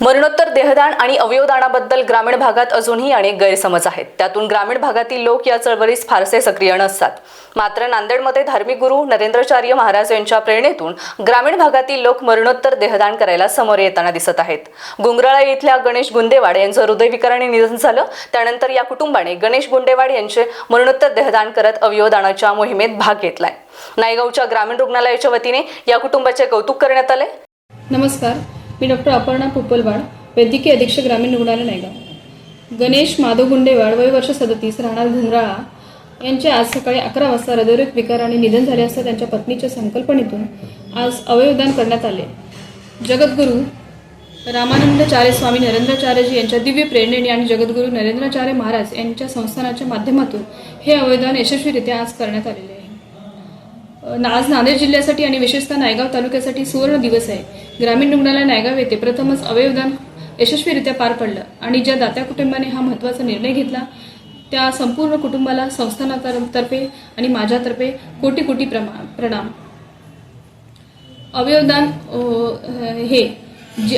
मरणोत्तर देहदान आणि अवयवदानाबद्दल ग्रामीण भागात अजूनही अनेक गैरसमज आहेत। त्यातून ग्रामीण भागातील लोक या चळवळीस फारसे सक्रिय नसतात। मात्र नांदेडमध्ये धार्मिक गुरु नरेंद्राचार्य महाराज यांच्या प्रेरणेतून ग्रामीण भागातील लोक मरणोत्तर देहदान करायला समोर येताना दिसत आहेत। गुंगराळा येथील गणेश गुंदेवाड यांचं हृदयविकाराने निधन झालं। त्यानंतर या कुटुंबाने गणेश गुंदेवाड यांचे मरणोत्तर देहदान करत अवयवदानाच्या मोहिमेत भाग घेतलाय। नायगावच्या ग्रामीण रुग्णालयाच्या वतीने या कुटुंबाचे कौतुक करण्यात आले। नमस्कार, मी डॉक्टर अपर्णा पुपलवाड, वैद्यकीय अधीक्षक ग्रामीण रुग्णालय नायगाव। गणेश माधव गुंडेवाड, वय वर्ष 37, राहणार घुंगराळा यांचे आज सकाळी 11 वाजता हृदयरोग विकाराने निधन झाले असता त्यांच्या पत्नीच्या संकल्पनेतून आज अवयवदान करण्यात आले। जगद्गुरू रामानंदाचार्य स्वामी नरेंद्राचार्यजी यांच्या दिव्य प्रेरणेने आणि जगद्गुरू नरेंद्राचार्य महाराज यांच्या संस्थानाच्या माध्यमातून हे अवयवदान यशस्वीरित्या आज करण्यात आलेले आहे। आज नांदेड जिल्ह्यासाठी आणि विशेषतः नायगाव तालुक्यासाठी सुवर्ण दिवस आहे। ग्रामीण रुग्णालय नायगाव येथे प्रथमच अवयवदान यशस्वीरित्या पार पडलं आणि ज्या दात्या कुटुंबाने हा महत्त्वाचा निर्णय घेतला त्या संपूर्ण कुटुंबाला संस्थानातर्फे आणि माझ्यातर्फे कोटी कोटी प्रणाम। अवयवदान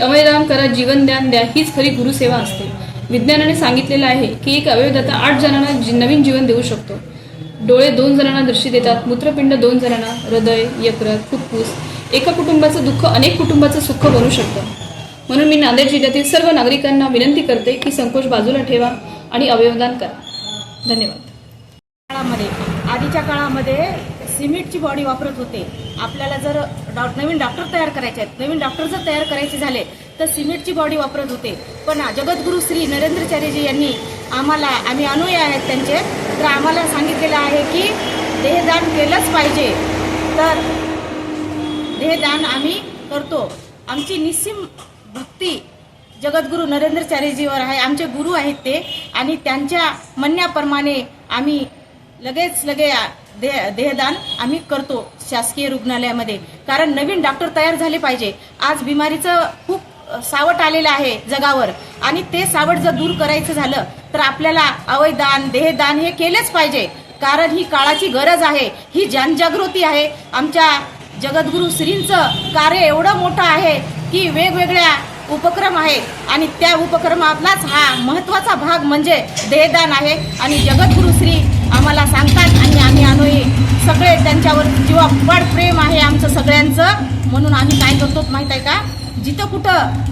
अवयवदान करा, जीवनदान द्या, हीच खरी गुरुसेवा असते। विज्ञानाने सांगितलेलं आहे की एक अवयवदाता 8 जणांना नवीन जीवन देऊ शकतो। डोळे 2 जणांना दृष्टी देतात, मूत्रपिंड 2 जणांना, हृदय, यकृत, फुफ्फुस, एका कुटुंबाचं दुःख अनेक कुटुंबाचं सुख बनू शकतं। म्हणून मी नांदेड जिल्ह्यातील सर्व नागरिकांना विनंती करते की संकोच बाजूला ठेवा आणि अवयवदान करा। धन्यवाद। आधीच्या काळामध्ये सिमेंटची बॉडी वापरत होते। आपल्याला जर नवीन डॉक्टर तयार करायचे आहेत, नवीन डॉक्टर जर तयार करायचे झाले तर सिमेंटची बॉडी वापरत होते। पण जगद्गुरू श्री नरेंद्राचार्यजी यांनी आम्ही अनुयायी आहेत त्यांचे, तर आम्हाला सांगितलेलं आहे की देहदान केलंच पाहिजे। तर देहदान आम्ही करतो। आमची निस्सीम भक्ती जगद्गुरू नरेंद्राचार्यजीवर आहे। आमचे गुरु आहेत ते, आणि त्यांच्या म्हणण्याप्रमाणे आम्ही लगे देहदान आम्ही करतो शासकीय रुग्णालयामध्ये। कारण नवीन डॉक्टर तयार झाले पाहिजे। आज बिमारीचं खूप सावट आलेलं आहे जगावर, आणि ते सावट जर दूर करायचं झालं तर आपल्याला अवयवदान देहदान हे केलेच पाहिजे। कारण ही काळाची गरज आहे, ही जनजागृती आहे। आमच्या जगद्गुरू श्रींचं कार्य एवढं मोठं आहे की वेगवेगळ्या उपक्रम आहेत, आणि त्या उपक्रमातलाच हा महत्त्वाचा भाग म्हणजे देहदान आहे। आणि जगद्गुरू श्री आम्हाला सांगतात, आणि आम्ही अनुयायी सगळे त्यांच्यावर जीवापाड प्रेम आहे आमचं सगळ्यांचं। म्हणून आम्ही काय करतो माहीत आहे का, जिथं कुठं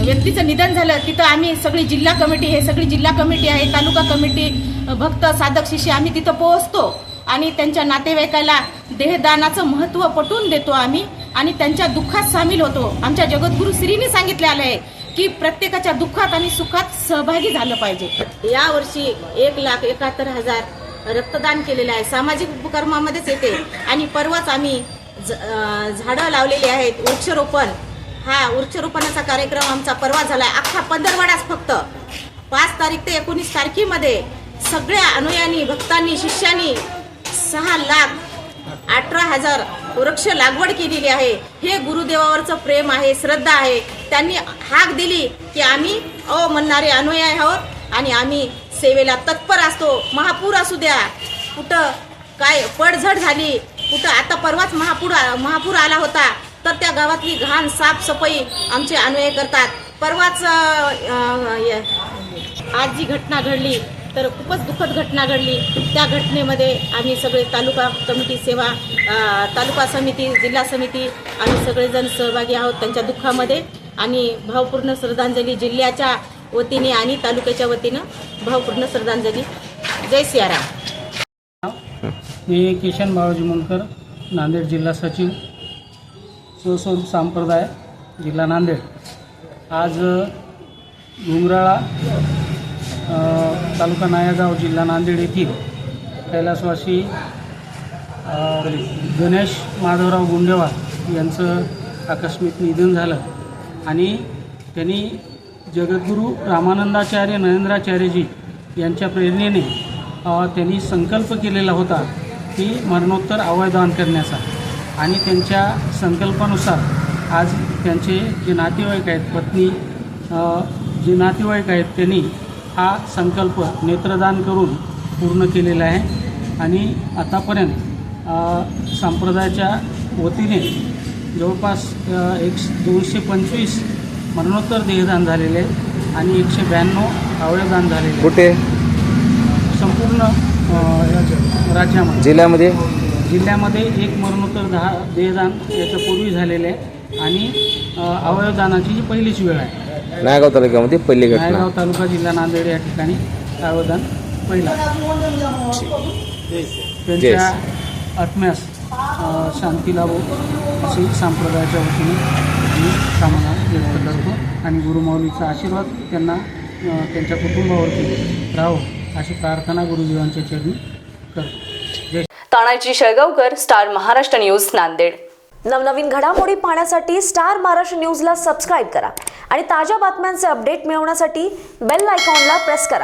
व्यक्तीचं निधन झालं तिथं आम्ही सगळी जिल्हा कमिटी आहे, तालुका कमिटी, भक्त साधक शिष्य आम्ही तिथं पोहोचतो आणि त्यांच्या नातेवाईकाला देहदानाचं महत्त्व पटवून देतो आम्ही, आणि त्यांच्या दुःखात सामील होतो। आमच्या जगद्गुरू श्रींनी सांगितले आहे की प्रत्येकाच्या दुःखात आणि सुखात सहभागी झालं पाहिजे। यावर्षी 1,71,000 रक्तदान केलेलं आहे, सामाजिक उपक्रमामध्येच येते। आणि परवाच आम्ही झाडं लावलेली आहेत, वृक्षारोपण। हा वृक्षारोपणाचा कार्यक्रम आमचा परवा झालाय, अख्खा पंधरवडाच फक्त 5 तारीख ते 19 तारखेमध्ये सगळ्या अनुयायांनी, भक्तांनी, शिष्यांनी 6,18,000 वृक्ष लागवड केलेली आहे। हे गुरुदेवावरचं प्रेम आहे, श्रद्धा आहे। त्यांनी हाक दिली की आम्ही म्हणणारे अनुयायी आहोत आणि आम्ही सेवेला तत्पर असतो। महापूर असू द्या, कुठं काय पडझड झाली, कुठं आता परवाच महापूर आला होता, तर त्या गावातली घाण साफसफाई आमचे अनुयायी करतात। परवाच आज जी घटना घडली तर खूपच दुःखद घटना घडली। त्या घटनेमध्ये आम्ही सगळे तालुका कमिटी सेवा, तालुका समिती, जिल्हा समिती आम्ही सगळेजण सहभागी आहोत त्यांच्या दुःखामध्ये। आणि भावपूर्ण श्रद्धांजली जिल्ह्याच्या वतीने आणि तालुक्याच्या वतीनं भावपूर्ण श्रद्धांजली। जय सियाराम। मी किशन बाबाजी मुंडकर, नांदेड जिल्हा सचिव, स्वसंत संप्रदाय, जिल्हा नांदेड। आज घुंगराळा तालुका नायगाव, जिल्हा नांदेड येथील कैलासवासी गणेश माधवराव गुंडेवाड यांचं आकस्मिक निधन झालं। आणि त्यांनी जगद्गुरू रामानंदाचार्य नरेंद्राचार्यजी यांच्या प्रेरणेने त्यांनी संकल्प केलेला होता की मरणोत्तर अवयवदान करण्याचा, आणि त्यांच्या संकल्पानुसार आज त्यांचे जे नातेवाईक आहेत, पत्नी जे नातेवाईक आहेत, त्यांनी हा संकल्प नेत्रदान करून पूर्ण केलेला आहे। आणि आतापर्यंत संप्रदायाच्या वतीने जवळपास 225 मरणोत्तर देहदान झालेले आहे आणि 192 अवयवदान झालेले आहे. कुठे? संपूर्ण राज्यामध्ये. जिल्ह्यामध्ये एक मरणोत्तर देहदान याच्यापूर्वी झालेले आहे आणि अवयवदानाची ही पहिलीच वेळ आहे. नायगाव तालुक्यामध्ये पहिली घटना. नायगाव तालुका जिल्हा नांदेड या ठिकाणी अवयवदान पहिला. त्यांच्या आत्म्यास शांती लाभो अशी संप्रदायाच्या वतीने मी कामना व्यक्त करतो आणि गुरुमाऊलीचा आशीर्वाद त्यांना त्यांच्या कुटुंबावरती राहो अशी प्रार्थना गुरुदेवांच्या चरणी करतो. Tanaji Shelgaonkar, star Maharashtra news, Nanded. नवनवीन घडामोडी पाहण्यासाठी स्टार महाराष्ट्र न्यूजला सबस्क्राईब करा आणि ताज्या बातम्यांचे अपडेट मिळवण्यासाठी बेल आयकॉनला प्रेस करा.